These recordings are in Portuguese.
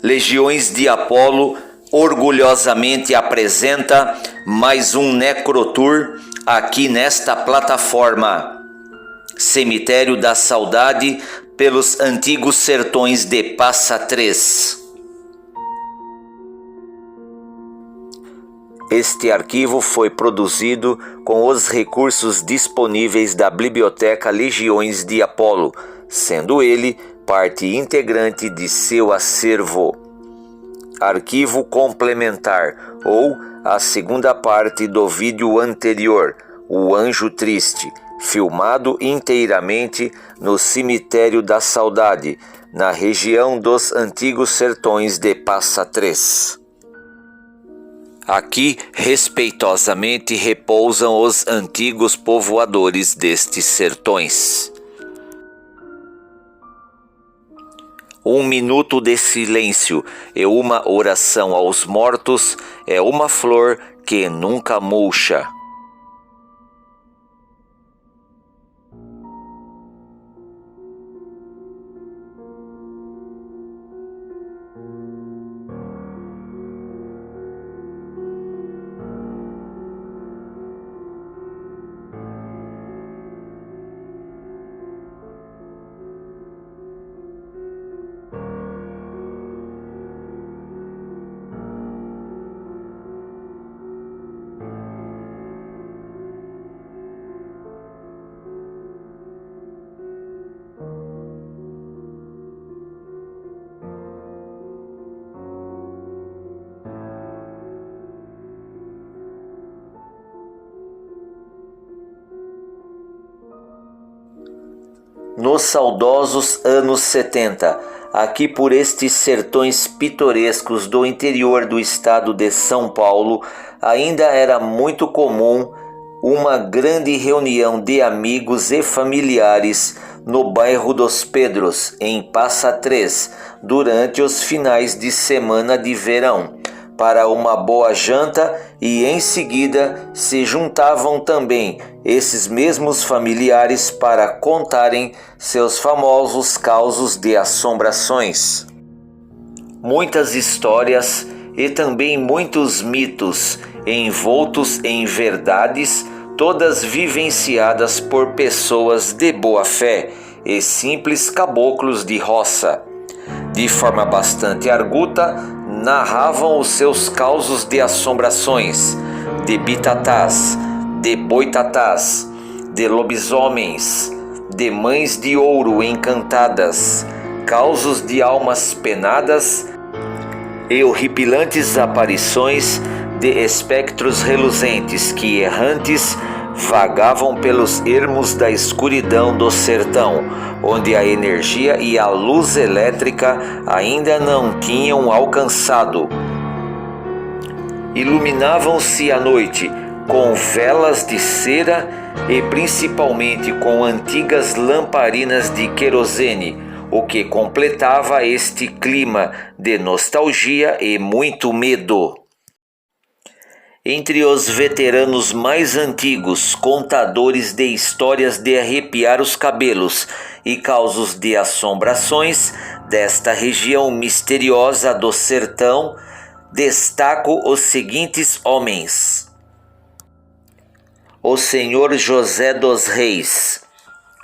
Legiões de Apolo orgulhosamente apresenta mais um Necrotour aqui nesta plataforma. Cemitério da Saudade pelos antigos sertões de Passa 3. Este arquivo foi produzido com os recursos disponíveis da Biblioteca Legiões de Apolo, sendo ele parte integrante de seu acervo. Arquivo complementar ou a segunda parte do vídeo anterior, O Anjo Triste, filmado inteiramente no Cemitério da Saudade, na região dos antigos sertões de Passa 3. Aqui, respeitosamente, repousam os antigos povoadores destes sertões. 1 minuto de silêncio e uma oração aos mortos é uma flor que nunca murcha. Nos saudosos anos 70, aqui por estes sertões pitorescos do interior do estado de São Paulo, ainda era muito comum uma grande reunião de amigos e familiares no bairro dos Pedros, em Passa 3, durante os finais de semana de verão, para uma boa janta, e em seguida se juntavam também esses mesmos familiares para contarem seus famosos causos de assombrações. Muitas histórias e também muitos mitos envoltos em verdades, todas vivenciadas por pessoas de boa fé e simples caboclos de roça. De forma bastante arguta, narravam os seus causos de assombrações, de bitatás, de boitatás, de lobisomens, de mães de ouro encantadas, causos de almas penadas e horripilantes aparições de espectros reluzentes que errantes vagavam pelos ermos da escuridão do sertão, onde a energia e a luz elétrica ainda não tinham alcançado. Iluminavam-se à noite com velas de cera e principalmente com antigas lamparinas de querosene, o que completava este clima de nostalgia e muito medo. Entre os veteranos mais antigos, contadores de histórias de arrepiar os cabelos e causos de assombrações desta região misteriosa do sertão, destaco os seguintes homens: o senhor José dos Reis,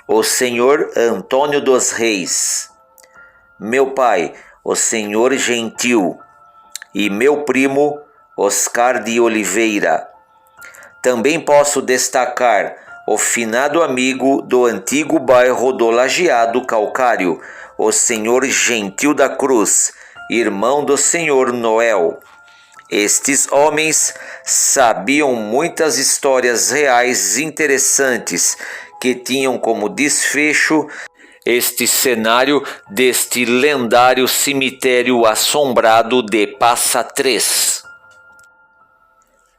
o senhor Antônio dos Reis, meu pai, o senhor Gentil, e meu primo Oscar de Oliveira. Também posso destacar o finado amigo do antigo bairro do Lajeado Calcário, o senhor Gentil da Cruz, irmão do senhor Noel. Estes homens sabiam muitas histórias reais interessantes que tinham como desfecho este cenário deste lendário cemitério assombrado de Passa 3.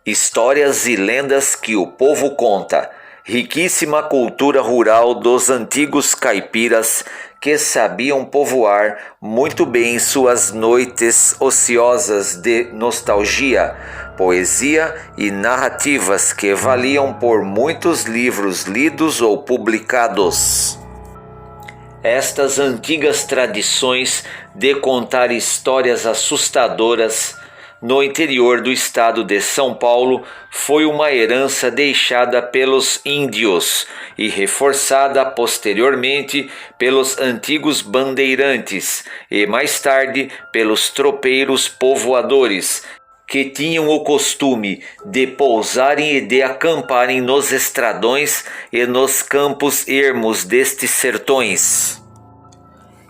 Histórias e lendas que o povo conta, riquíssima cultura rural dos antigos caipiras que sabiam povoar muito bem suas noites ociosas de nostalgia, poesia e narrativas que valiam por muitos livros lidos ou publicados. Estas antigas tradições de contar histórias assustadoras no interior do estado de São Paulo foi uma herança deixada pelos índios e reforçada posteriormente pelos antigos bandeirantes e mais tarde pelos tropeiros povoadores, que tinham o costume de pousarem e de acamparem nos estradões e nos campos ermos destes sertões.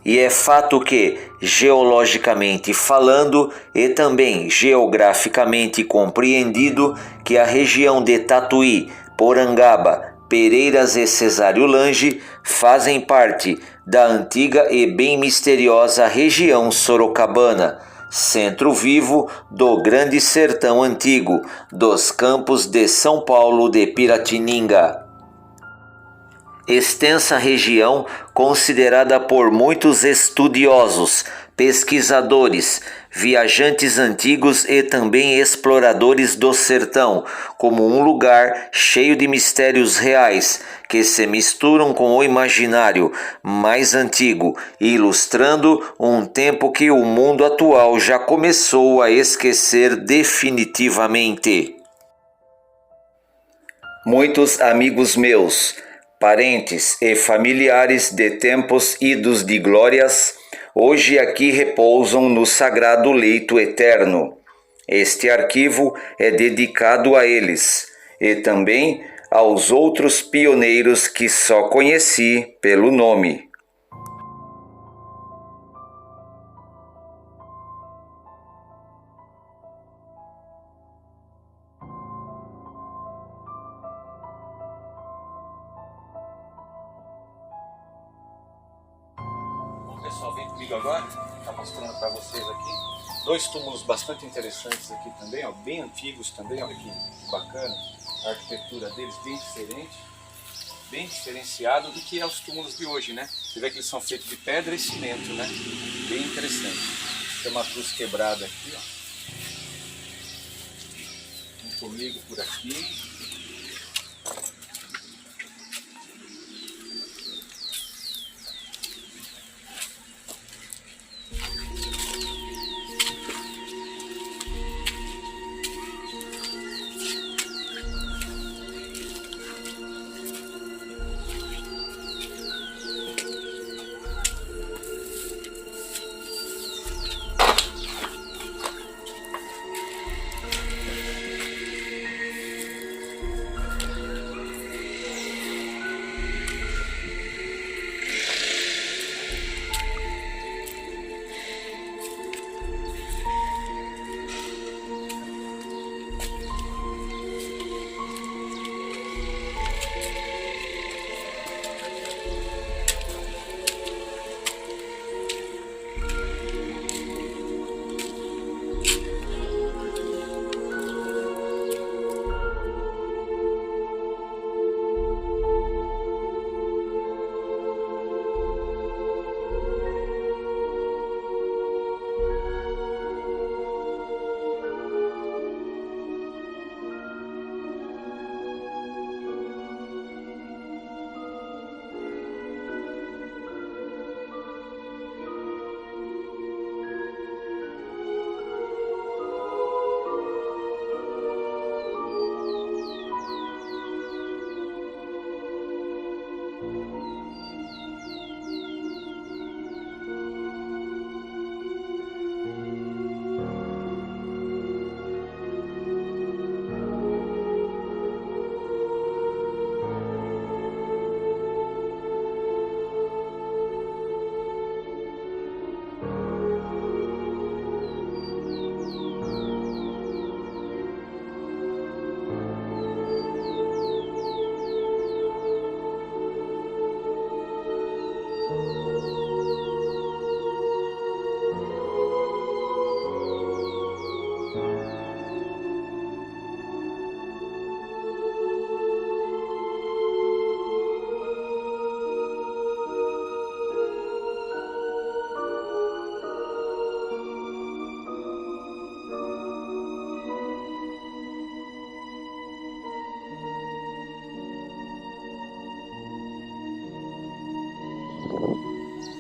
E é fato que, geologicamente falando e também geograficamente compreendido, que a região de Tatuí, Porangaba, Pereiras e Cesário Lange fazem parte da antiga e bem misteriosa região sorocabana, centro vivo do Grande Sertão Antigo, dos campos de São Paulo de Piratininga. Extensa região considerada por muitos estudiosos, pesquisadores, viajantes antigos e também exploradores do sertão, como um lugar cheio de mistérios reais que se misturam com o imaginário mais antigo, ilustrando um tempo que o mundo atual já começou a esquecer definitivamente. Muitos amigos meus, parentes e familiares de tempos idos de glórias, hoje aqui repousam no sagrado leito eterno. Este arquivo é dedicado a eles e também aos outros pioneiros que só conheci pelo nome. Pessoal, vem comigo agora, está mostrando para vocês aqui dois túmulos bastante interessantes aqui também, ó, bem antigos também, olha que bacana, a arquitetura deles bem diferente, bem diferenciado do que é os túmulos de hoje, né? Você vê que eles são feitos de pedra e cimento, né? Bem interessante. Tem uma cruz quebrada aqui, ó. Vem comigo por aqui.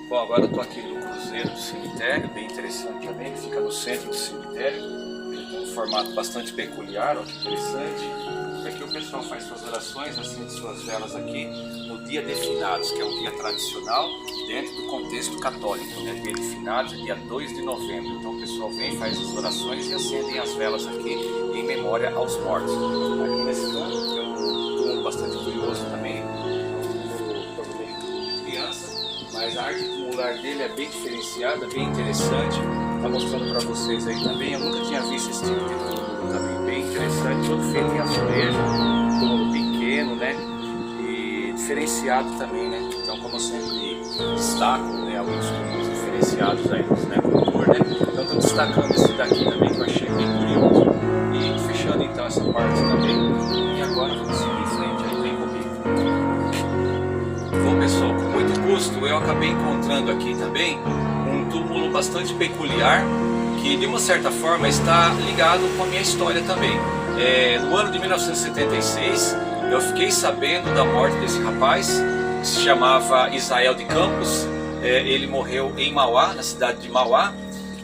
Bom, agora eu estou aqui no Cruzeiro do Cemitério, bem interessante também, que fica no centro do cemitério. Ele tem um formato bastante peculiar, ó, que interessante. Aqui o pessoal faz suas orações, acende suas velas aqui no dia de finados, que é um dia tradicional dentro do contexto católico, né? Dia de finados é dia 2 de novembro. Então o pessoal vem, faz as orações e acendem as velas aqui em memória aos mortos. Aqui nesse canto tem um túmulo bastante curioso também, mas a arte tumular dele é bem diferenciada, bem interessante. Está mostrando para vocês aí também. Eu nunca tinha visto esse tipo de túmulo também, bem interessante, todo feito em azulejo, túmulo pequeno, né? E diferenciado também, né? Então, como eu sempre destaco, né, alguns túmulos diferenciados aí, né, por cor, né? Então, estou destacando esse daqui também que eu achei bem curioso. E fechando então essa parte também. E agora vamos seguir em frente aí, vem comigo. Bom, pessoal, com muito custo eu acabei encontrando aqui também um túmulo bastante peculiar que de uma certa forma está ligado com a minha história também. No ano de 1976 eu fiquei sabendo da morte desse rapaz que se chamava Israel de Campos. Ele morreu em Mauá, na cidade de Mauá,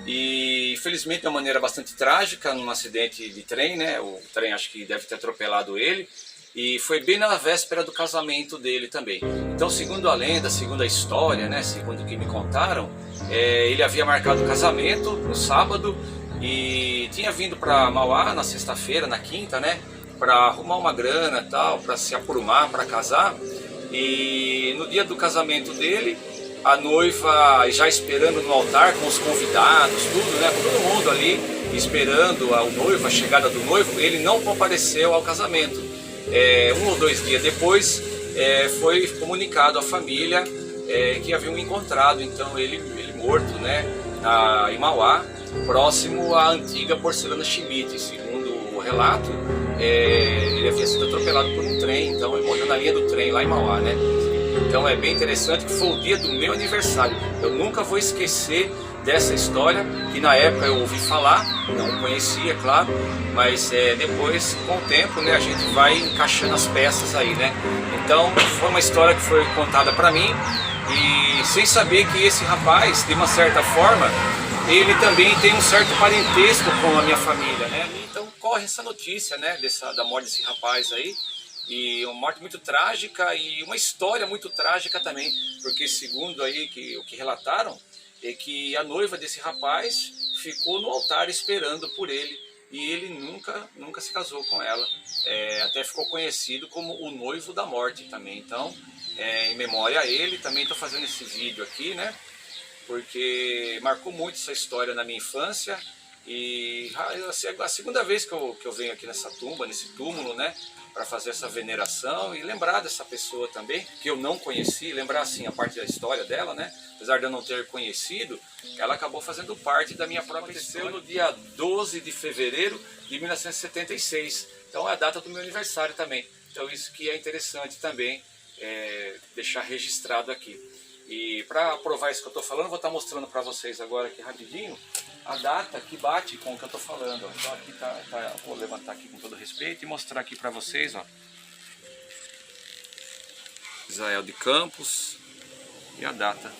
e infelizmente de uma maneira bastante trágica, num acidente de trem, né? O trem acho que deve ter atropelado ele. E foi bem na véspera do casamento dele também. Então, segundo a lenda, segundo a história, né, segundo o que me contaram, ele havia marcado o casamento no sábado e tinha vindo para Mauá na sexta-feira, na quinta, né, para arrumar uma grana e tal, para se aprumar para casar. E no dia do casamento dele, a noiva já esperando no altar com os convidados, tudo, né, com todo mundo ali esperando o noivo, a chegada do noivo, ele não compareceu ao casamento. 1 ou 2 dias depois foi comunicado à família que haviam encontrado então ele morto, né, em Mauá, próximo à antiga porcelana Schmidt. Segundo o relato, ele havia sido atropelado por um trem, então ele morreu na linha do trem lá em Mauá, né? Então é bem interessante que foi o dia do meu aniversário. Eu nunca vou esquecer dessa história, que na época eu ouvi falar, não conhecia, claro, mas depois, com o tempo, né, a gente vai encaixando as peças aí, né? Então foi uma história que foi contada para mim, e sem saber que esse rapaz, de uma certa forma, ele também tem um certo parentesco com a minha família, né? Então corre essa notícia, né, da morte desse rapaz aí. E uma morte muito trágica e uma história muito trágica também, porque segundo aí o que relataram, é que a noiva desse rapaz ficou no altar esperando por ele e ele nunca se casou com ela. Até ficou conhecido como o noivo da morte também. Então, em memória a ele, também estou fazendo esse vídeo aqui, né? Porque marcou muito essa história na minha infância. E a segunda vez que eu venho aqui nessa tumba, nesse túmulo, né, para fazer essa veneração e lembrar dessa pessoa também, que eu não conheci, lembrar assim a parte da história dela, né, apesar de eu não ter conhecido, ela acabou fazendo parte da minha própria história. No dia 12 de fevereiro de 1976, então é a data do meu aniversário também. Então isso que é interessante também deixar registrado aqui. E para provar isso que eu estou falando, vou estar mostrando para vocês agora aqui rapidinho a data que bate com o que eu estou falando. Ó. Então aqui vou levantar aqui com todo respeito e mostrar aqui para vocês, ó. Israel de Campos e a data.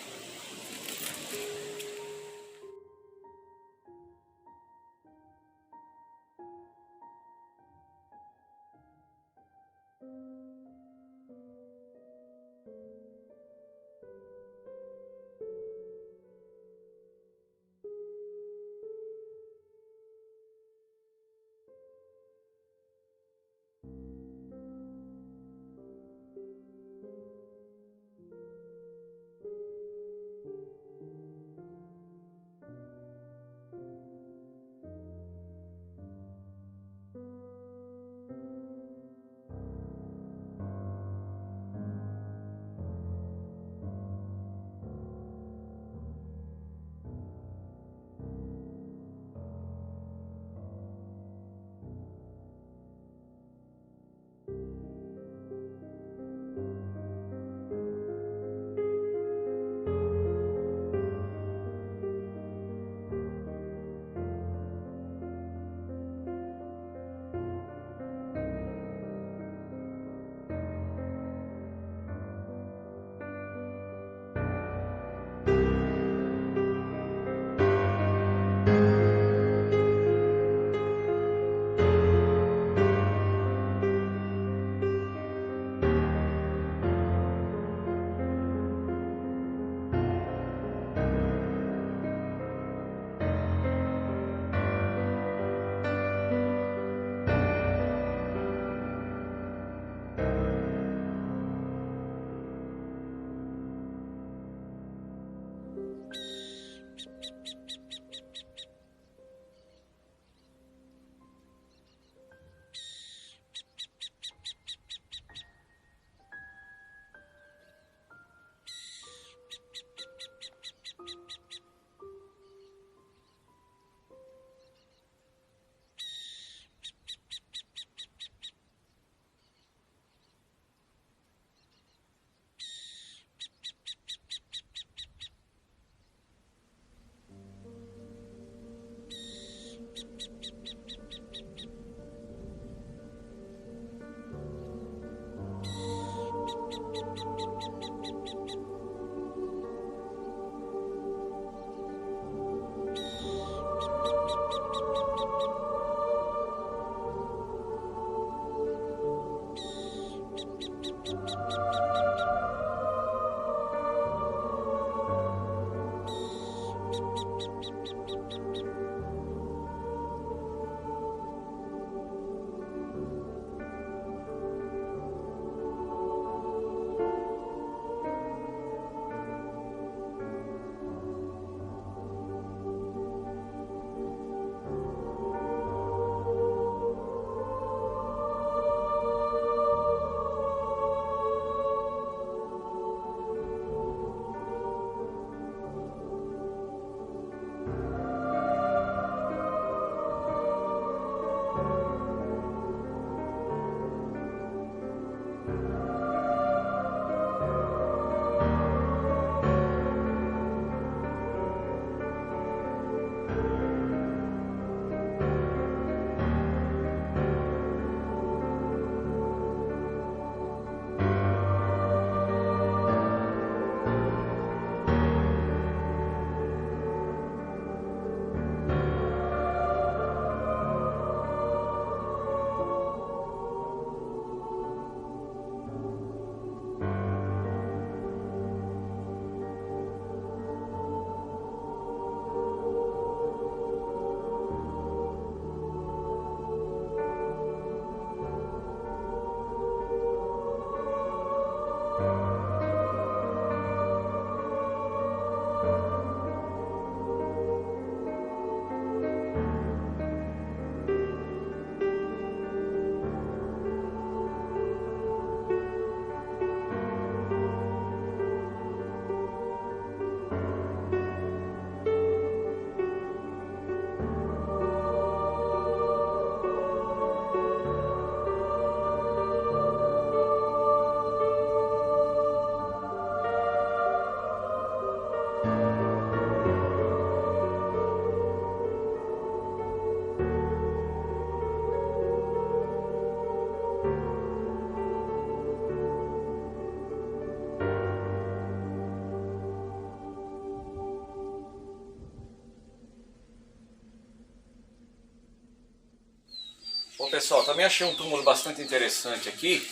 Bom, pessoal, também achei um túmulo bastante interessante aqui,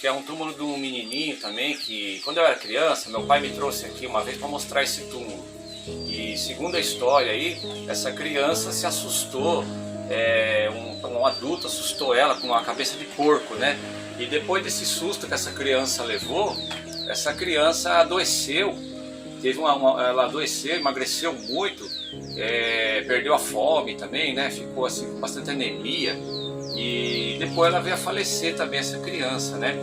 que é um túmulo de um menininho também, que quando eu era criança, meu pai me trouxe aqui uma vez para mostrar esse túmulo. E segundo a história aí, essa criança se assustou, um adulto assustou ela com uma cabeça de porco, né? E depois desse susto que essa criança levou, essa criança adoeceu, ela adoeceu, emagreceu muito, perdeu a fome também, né? Ficou assim com bastante anemia. E depois ela veio a falecer também, essa criança, né?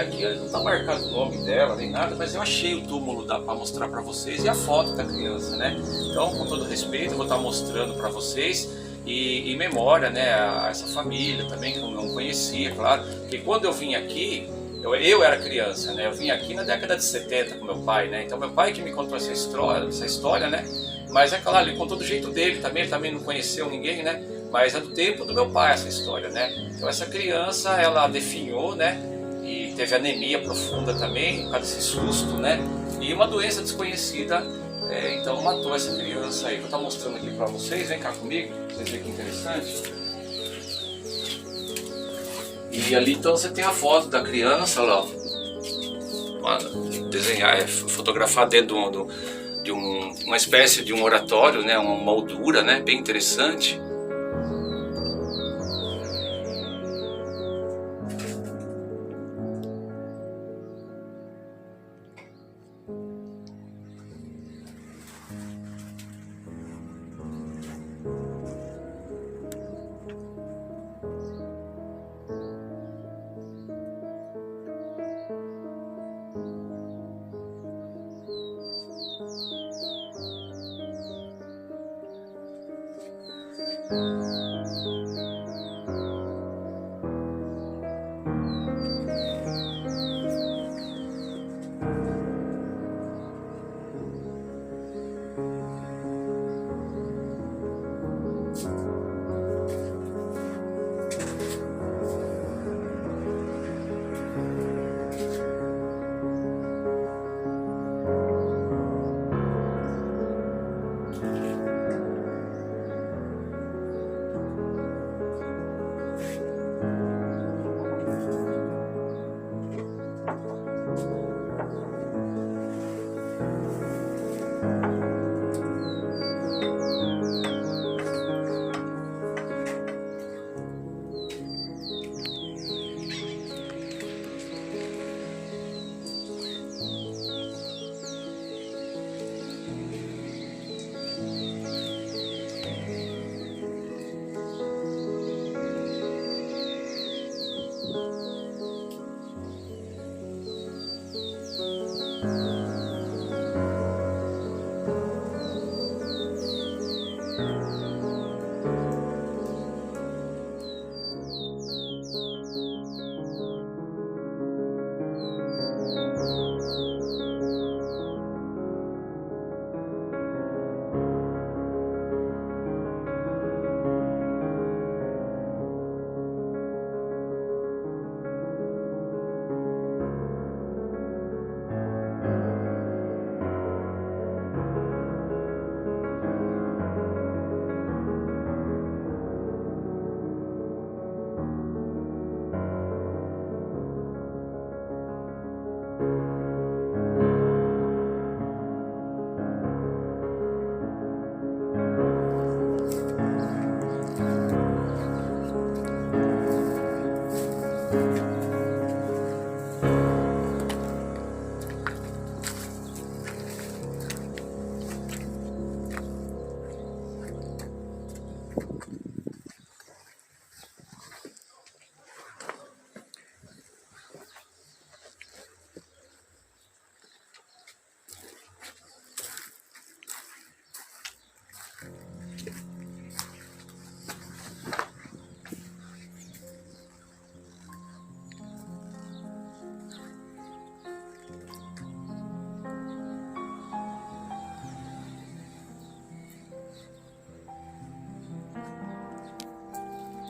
Aqui não está marcado o nome dela nem nada, mas eu achei o túmulo para mostrar para vocês e a foto da criança, né? Então, com todo respeito, eu vou estar mostrando para vocês e em memória, né, a essa família também, que eu não conhecia, claro. Porque quando eu vim aqui, eu era criança, né? Eu vim aqui na década de 70 com meu pai, né? Então, meu pai que me contou essa história, né? Mas é claro, ele contou do jeito dele também, ele também não conheceu ninguém, né? Mas é do tempo do meu pai essa história, né? Então essa criança, ela definhou, né? E teve anemia profunda também, por causa desse susto, né? E uma doença desconhecida, então matou essa criança aí. Vou estar mostrando aqui para vocês, vem cá comigo, pra vocês verem que interessante. E ali então você tem a foto da criança, lá, desenhar, fotografar dentro de uma espécie de um oratório, né? Uma moldura, né? Bem interessante.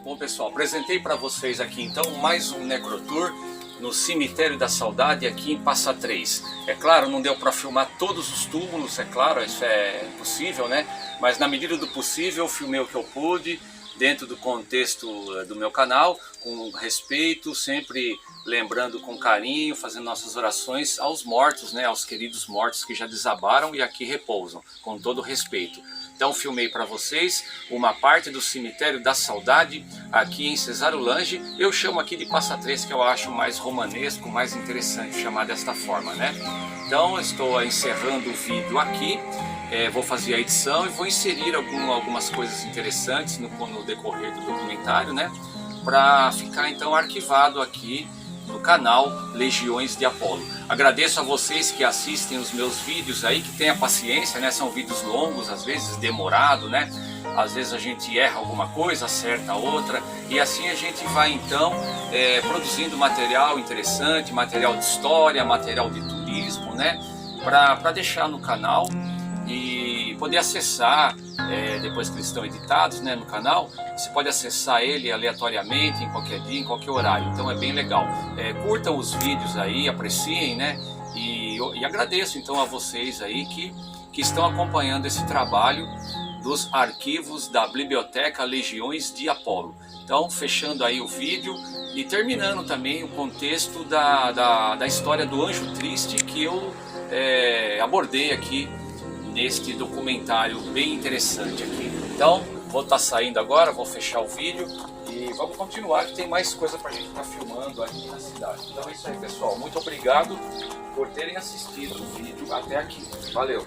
Bom, pessoal, apresentei para vocês aqui então mais um Necrotour no Cemitério da Saudade aqui em Passa Três. É claro, não deu para filmar todos os túmulos, é claro, isso é possível, né? Mas na medida do possível eu filmei o que eu pude, dentro do contexto do meu canal, com respeito, sempre lembrando com carinho, fazendo nossas orações aos mortos, né? Aos queridos mortos que já desabaram e aqui repousam, com todo respeito. Então filmei para vocês uma parte do Cemitério da Saudade aqui em Cesarulange. Eu chamo aqui de Passa Três, que eu acho mais romanesco, mais interessante chamar desta forma, né? Então estou encerrando o vídeo aqui, vou fazer a edição e vou inserir algumas coisas interessantes no decorrer do documentário, né? Para ficar então arquivado aqui no canal Legiões de Apolo. Agradeço a vocês que assistem os meus vídeos aí, que tenham paciência, né? São vídeos longos, às vezes demorado, né? Às vezes a gente erra alguma coisa, acerta outra, e assim a gente vai então produzindo material interessante, material de história, material de turismo, né? Para deixar no canal e poder acessar, depois que eles estão editados, né, no canal, você pode acessar ele aleatoriamente, em qualquer dia, em qualquer horário, então é bem legal. Curtam os vídeos aí, apreciem, né, e agradeço então a vocês aí que estão acompanhando esse trabalho dos arquivos da Biblioteca Legiões de Apolo. Então, fechando aí o vídeo e terminando também o contexto da história do Anjo Triste que eu abordei aqui neste documentário bem interessante aqui. Então, vou estar saindo agora, vou fechar o vídeo e vamos continuar, que tem mais coisa para a gente estar filmando aqui na cidade. Então é isso aí, pessoal. Muito obrigado por terem assistido o vídeo até aqui. Valeu!